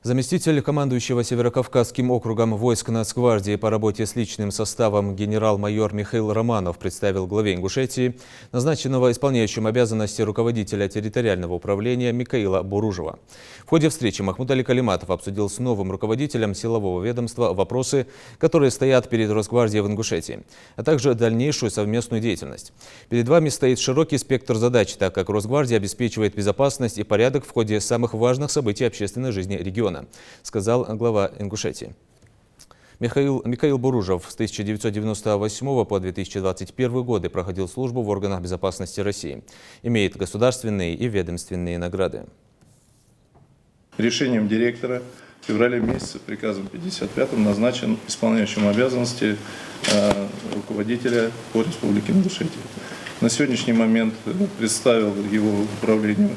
Заместитель командующего Северокавказским округом войск Нацгвардии по работе с личным составом генерал-майор Михаил Романов представил главе Ингушетии назначенного исполняющим обязанности руководителя территориального управления Микаила Буружева. В ходе встречи Махмуд Али Калиматов обсудил с новым руководителем силового ведомства вопросы, которые стоят перед Росгвардией в Ингушетии, а также дальнейшую совместную деятельность. Перед вами стоит широкий спектр задач, так как Росгвардия обеспечивает безопасность и порядок в ходе самых важных событий общественной жизни региона, сказал глава Ингушетии. Михаил Буружев с 1998 по 2021 годы проходил службу в органах безопасности России. Имеет государственные и ведомственные награды. Решением директора в феврале месяце приказом 55-м назначен исполняющим обязанности руководителя по Республике Ингушетия. На сегодняшний момент представил его управлению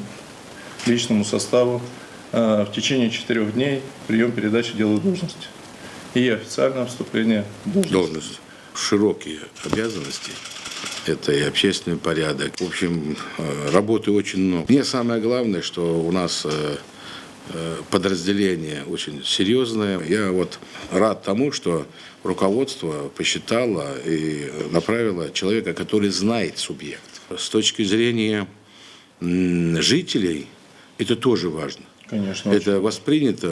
личному составу в течение 4 дней прием передачи дела должности и официальное вступление в должность. Должность. Широкие обязанности. Это и общественный порядок. В общем, работы очень много. Мне самое главное, что у нас подразделение очень серьезное. Я вот рад тому, что руководство посчитало и направило человека, который знает субъект. С точки зрения жителей это тоже важно. Конечно, это воспринято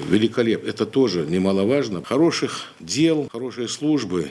великолепно. Это тоже немаловажно. Хороших дел, хорошей службы